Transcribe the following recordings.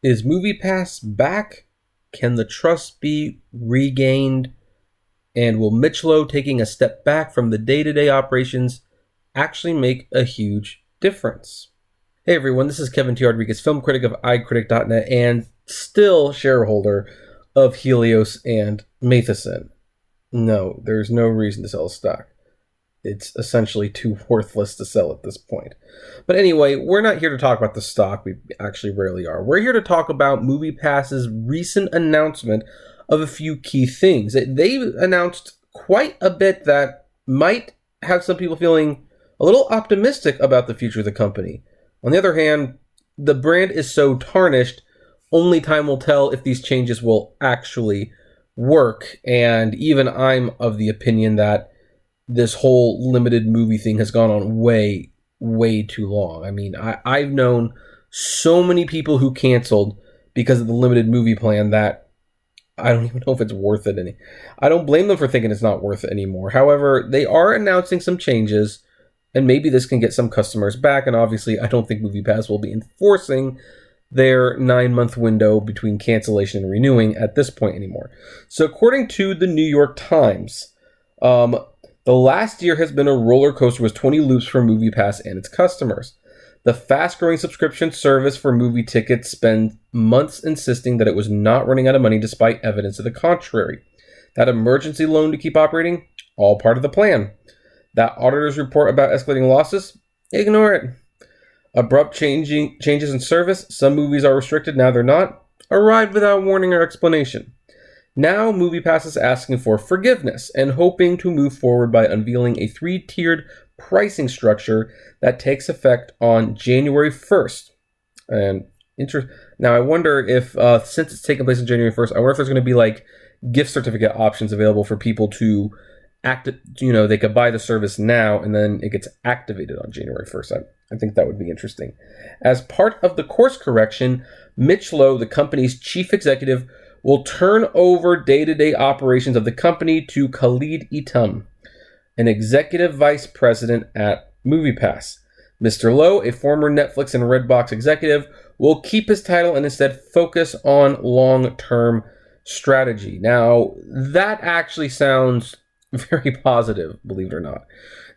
Is MoviePass back? Can the trust be regained? And will Michelo taking a step back from the day-to-day operations actually make a huge difference? Hey everyone, this is Kevin T. Rodriguez, film critic of iCritic.net and still shareholder of Helios and Matheson. No, there's no reason to sell stock. It's essentially too worthless to sell at this point. But anyway, we're not here to talk about the stock. We actually rarely are. We're here to talk about MoviePass's recent announcement of a few key things. They announced quite a bit that might have some people feeling a little optimistic about the future of the company. On the other hand, the brand is so tarnished, only time will tell if these changes will actually work. And even I'm of the opinion that this whole limited movie thing has gone on way, way too long. I mean, I've known so many people who canceled because of the limited movie plan that I don't even know if it's worth it any. I don't blame them for thinking it's not worth it anymore. However, they are announcing some changes, and maybe this can get some customers back. And obviously, I don't think MoviePass will be enforcing their 9-month window between cancellation and renewing at this point anymore. So according to the New York Times, the last year has been a roller coaster with 20 loops for MoviePass and its customers. The fast-growing subscription service for movie tickets spent months insisting that it was not running out of money despite evidence to the contrary. That emergency loan to keep operating? All part of the plan. That auditor's report about escalating losses? Ignore it. Abrupt changes in service? Some movies are restricted, now they're not. Arrived without warning or explanation. Now, MoviePass is asking for forgiveness and hoping to move forward by unveiling a 3-tiered pricing structure that takes effect on January 1st. And now, I wonder if, since it's taking place on January 1st, I wonder if there's going to be like gift certificate options available for people to they could buy the service now and then it gets activated on January 1st. I think that would be interesting. As part of the course correction, Michelo, the company's chief executive, will turn over day-to-day operations of the company to Khalid Itam, an executive vice president at MoviePass. Mr. Lowe, a former Netflix and Redbox executive, will keep his title and instead focus on long-term strategy. Now, that actually sounds very positive, believe it or not.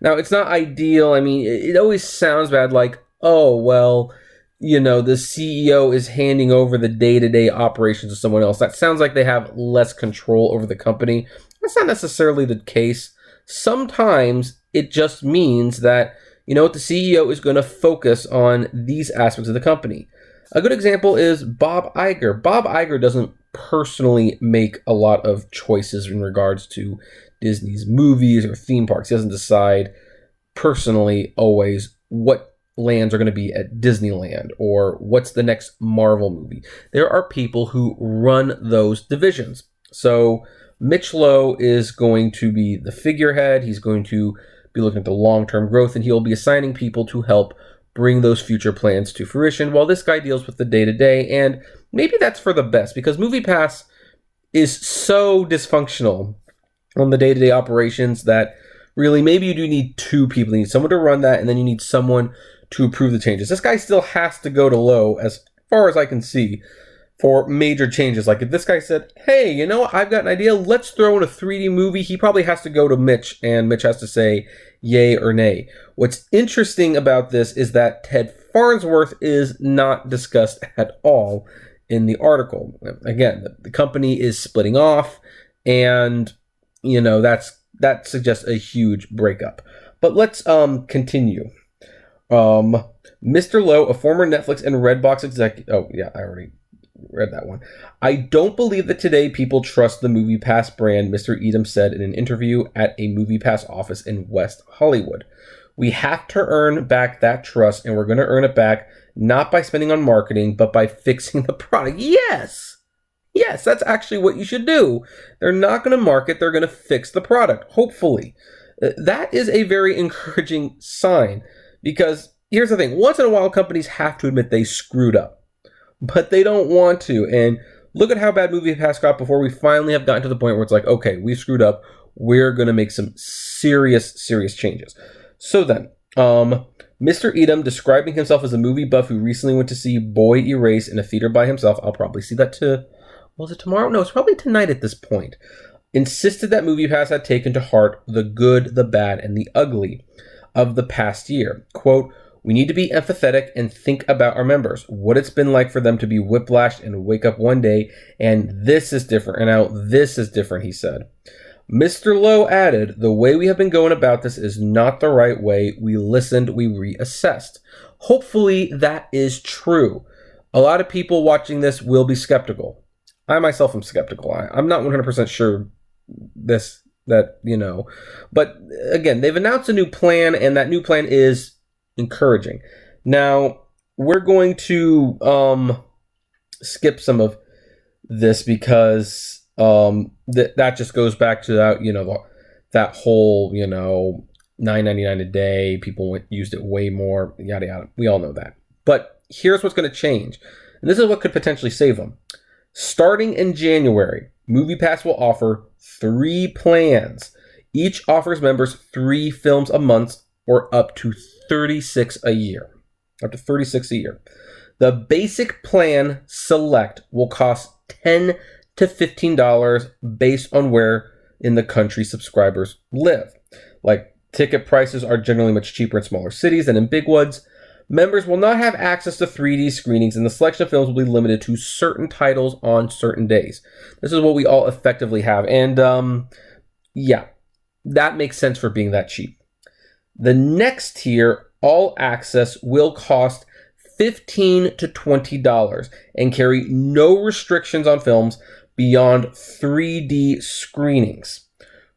Now, it's not ideal. I mean, it always sounds bad, like, oh, well, the CEO is handing over the day-to-day operations to someone else. That sounds like they have less control over the company. That's not necessarily the case. Sometimes it just means that, the CEO is going to focus on these aspects of the company. A good example is Bob Iger. Bob Iger doesn't personally make a lot of choices in regards to Disney's movies or theme parks. He doesn't decide personally always what lands are going to be at Disneyland or what's the next Marvel movie. There are people who run those divisions. So Michelo is going to be the figurehead. He's going to be looking at the long-term growth, and he'll be assigning people to help bring those future plans to fruition while this guy deals with the day-to-day. And maybe that's for the best because MoviePass is so dysfunctional on the day-to-day operations that really maybe you do need two people. You need someone to run that, and then you need someone to approve the changes. This guy still has to go to Lowe, as far as I can see, for major changes. Like if this guy said, hey, I've got an idea, let's throw in a 3D movie, he probably has to go to Mitch, and Mitch has to say yay or nay. What's interesting about this is that Ted Farnsworth is not discussed at all in the article. Again, the company is splitting off, and, that suggests a huge breakup. But let's continue. Mr. Lowe, a former Netflix and Redbox executive. Oh, yeah, I already read that one. I don't believe that today people trust the MoviePass brand, Mr. Edom said in an interview at a MoviePass office in West Hollywood. We have to earn back that trust, and we're going to earn it back not by spending on marketing, but by fixing the product. Yes, that's actually what you should do. They're not going to market, they're going to fix the product, hopefully. That is a very encouraging sign. Because here's the thing, once in a while companies have to admit they screwed up, but they don't want to. And look at how bad MoviePass got before we finally have gotten to the point where it's like, okay, we screwed up. We're going to make some serious changes. So then, Mr. Edom, describing himself as a movie buff who recently went to see Boy Erase in a theater by himself. I'll probably see that was it tomorrow? No, it's probably tonight at this point. Insisted that MoviePass had taken to heart the good, the bad, and the ugly of the past year. Quote, we need to be empathetic and think about our members, what it's been like for them to be whiplashed and wake up one day, and this is different, and now this is different, he said. Mr. Lowe added, the way we have been going about this is not the right way. We listened, we reassessed. Hopefully that is true. A lot of people watching this will be skeptical. I myself am skeptical. I'm not 100% sure but again, they've announced a new plan, and that new plan is encouraging. Now, we're going to skip some of this because that just goes back to that whole $9.99 a day. People used it way more, yada yada. We all know that. But here's what's going to change, and this is what could potentially save them. Starting in January, MoviePass will offer 3 plans. Each offers members 3 films a month, or up to 36 a year. Up to 36 a year. The basic plan select will cost $10 to $15 based on where in the country subscribers live. Like, ticket prices are generally much cheaper in smaller cities than in big ones. Members will not have access to 3D screenings, and the selection of films will be limited to certain titles on certain days. This is what we all effectively have, and that makes sense for being that cheap. The next tier, All Access, will cost $15 to $20 and carry no restrictions on films beyond 3D screenings.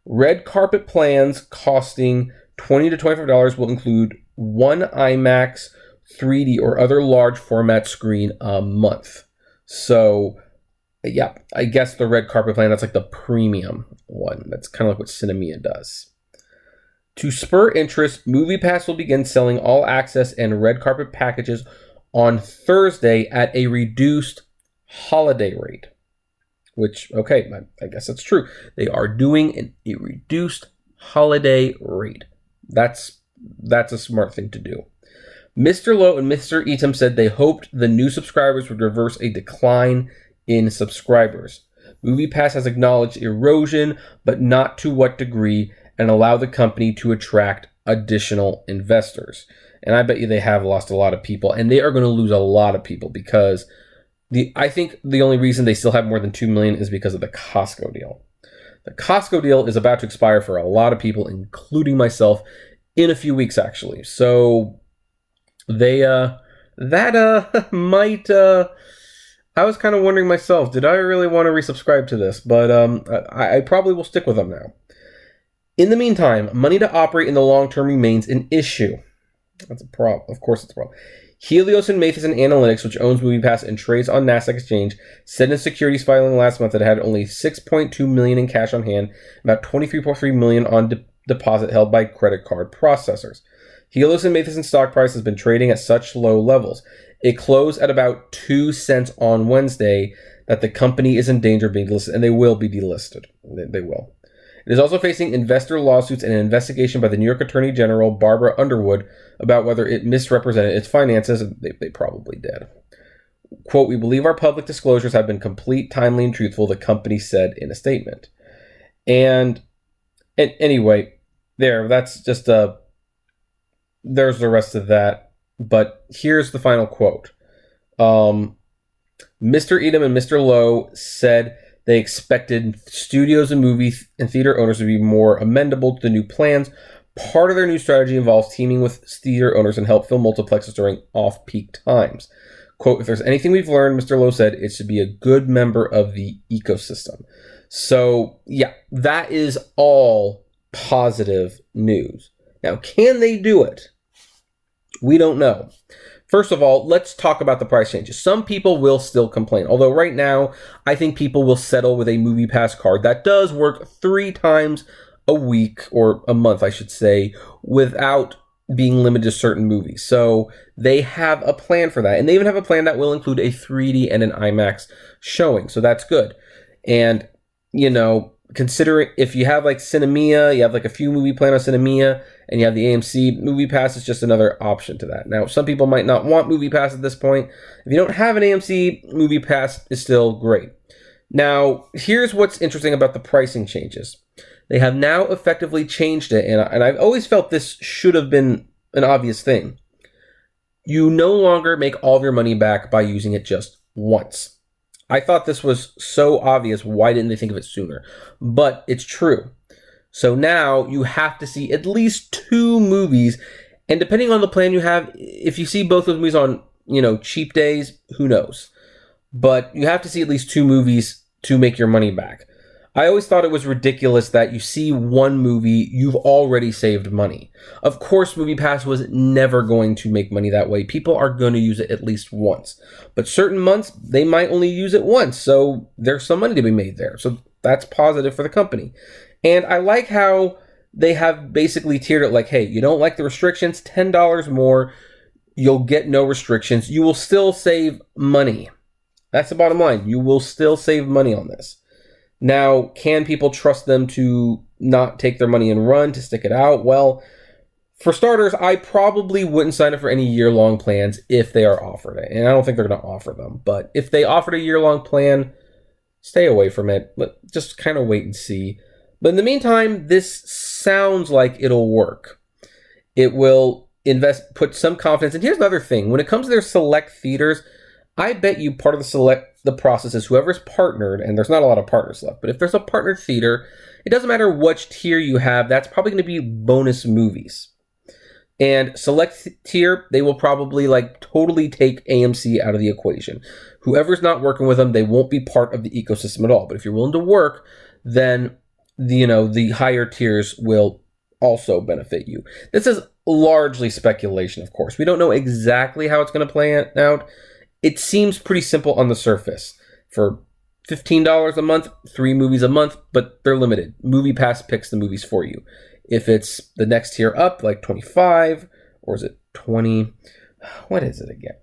Red carpet plans costing $20 to $25 will include 1 IMAX, 3D, or other large format screen a month. So, yeah, I guess the red carpet plan, that's like the premium one. That's kind of like what Cinemia does. To spur interest, MoviePass will begin selling all access and red carpet packages on Thursday at a reduced holiday rate. Which, okay, I guess that's true. They are doing a reduced holiday rate. That's a smart thing to do. Mr. Lowe and Mr. Eaton said they hoped the new subscribers would reverse a decline in subscribers. MoviePass has acknowledged erosion, but not to what degree, and allow the company to attract additional investors. And I bet you they have lost a lot of people, and they are going to lose a lot of people because I think the only reason they still have more than 2 million is because of the Costco deal. The Costco deal is about to expire for a lot of people, including myself, in a few weeks, actually. So they might. I was kind of wondering myself, did I really want to resubscribe to this? But I probably will stick with them now. In the meantime, money to operate in the long term remains an issue. That's a problem. Of course, it's a problem. Helios and Matheson Analytics, which owns MoviePass and trades on NASDAQ Exchange, said in a securities filing last month that it had only $6.2 million in cash on hand, about $23.3 million on deposit held by credit card processors. Helios and Matheson stock price has been trading at such low levels. It closed at about 2 cents on Wednesday that the company is in danger of being delisted, and they will be delisted. They will. It is also facing investor lawsuits and an investigation by the New York Attorney General, Barbara Underwood, about whether it misrepresented its finances. They probably did. Quote, we believe our public disclosures have been complete, timely, and truthful, the company said in a statement. And anyway, that's just there's the rest of that. But here's the final quote. Mr. Edom and Mr. Lowe said they expected studios and movie and theater owners to be more amenable to the new plans. Part of their new strategy involves teaming with theater owners and help fill multiplexes during off-peak times. Quote, if there's anything we've learned, Mr. Lowe said, it should be a good member of the ecosystem. So, yeah, that is all positive news. Now, can they do it? We don't know. First of all, let's talk about the price changes. Some people will still complain, although right now, I think people will settle with a MoviePass card that does work 3 times a week, or a month, I should say, without being limited to certain movies. So they have a plan for that. And they even have a plan that will include a 3D and an IMAX showing. So that's good. And, considering if you have like Cinemia, you have like a few movie plan on Cinemia, and you have the AMC, MoviePass is just another option to that. Now, some people might not want MoviePass at this point. If you don't have an AMC, MoviePass is still great. Now, here's what's interesting about the pricing changes. They have now effectively changed it, and I've always felt this should have been an obvious thing. You no longer make all of your money back by using it just once. I thought this was so obvious. Why didn't they think of it sooner? But it's true. So now you have to see at least 2 movies. And depending on the plan you have, if you see both those movies on, cheap days, who knows? But you have to see at least 2 movies to make your money back. I always thought it was ridiculous that you see one movie, you've already saved money. Of course, MoviePass was never going to make money that way. People are going to use it at least once. But certain months, they might only use it once, so there's some money to be made there. So that's positive for the company. And I like how they have basically tiered it like, hey, you don't like the restrictions, $10 more, you'll get no restrictions. You will still save money. That's the bottom line. You will still save money on this. Now, can people trust them to not take their money and run, to stick it out? Well, for starters, I probably wouldn't sign up for any year-long plans if they are offered it. And I don't think they're going to offer them. But if they offered a year-long plan, stay away from it. Just kind of wait and see. But in the meantime, this sounds like it'll work. It will put some confidence. And here's another thing. When it comes to their select theaters, I bet you part of the process is whoever's partnered, and there's not a lot of partners left, but if there's a partnered theater, it doesn't matter which tier you have, that's probably going to be bonus movies. And select tier, they will probably totally take AMC out of the equation. Whoever's not working with them, they won't be part of the ecosystem at all. But if you're willing to work, then the higher tiers will also benefit you. This is largely speculation, of course. We don't know exactly how it's going to play out. It seems pretty simple on the surface. For $15 a month, 3 movies a month, but they're limited. MoviePass picks the movies for you. If it's the next tier up, like 25, or is it 20? What is it again?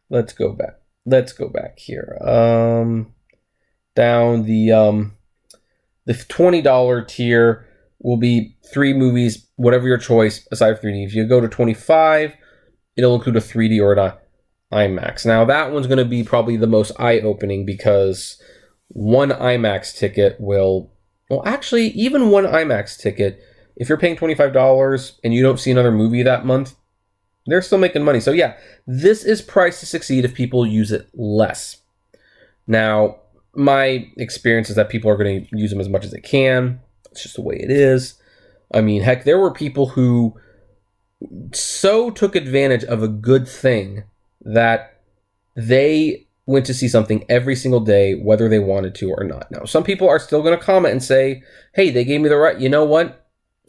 Let's go back here. Down the $20 tier will be 3 movies, whatever your choice, aside from 3D. If you go to 25, it'll include a 3D or an IMAX. Now, that one's going to be probably the most eye-opening because one IMAX ticket actually, even one IMAX ticket, if you're paying $25 and you don't see another movie that month, they're still making money. So yeah, this is priced to succeed if people use it less. Now, my experience is that people are going to use them as much as they can. It's just the way it is. I mean, heck, there were people who so took advantage of a good thing that they went to see something every single day, whether they wanted to or not. Now, some people are still going to comment and say, hey, they gave me the right. You know what?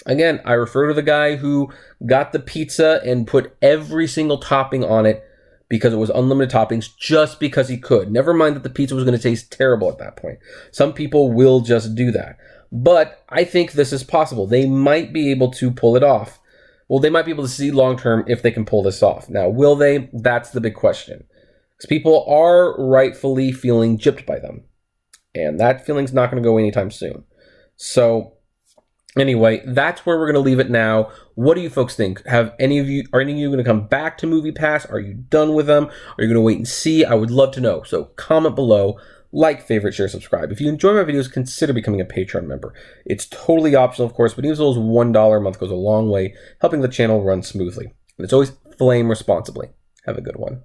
Again, I refer to the guy who got the pizza and put every single topping on it because it was unlimited toppings just because he could. Never mind that the pizza was going to taste terrible at that point. Some people will just do that. But I think this is possible. They might be able to pull it off. Well, they might be able to see long-term if they can pull this off. Now, will they? That's the big question. Because people are rightfully feeling gypped by them. And that feeling's not going to go anytime soon. So, anyway, that's where we're going to leave it now. What do you folks think? Are any of you going to come back to MoviePass? Are you done with them? Are you going to wait and see? I would love to know. So, comment below. Like, favorite, share, subscribe. If you enjoy my videos, consider becoming a Patreon member. It's totally optional, of course, but even as little as $1 a month goes a long way, helping the channel run smoothly. And it's always flame responsibly. Have a good one.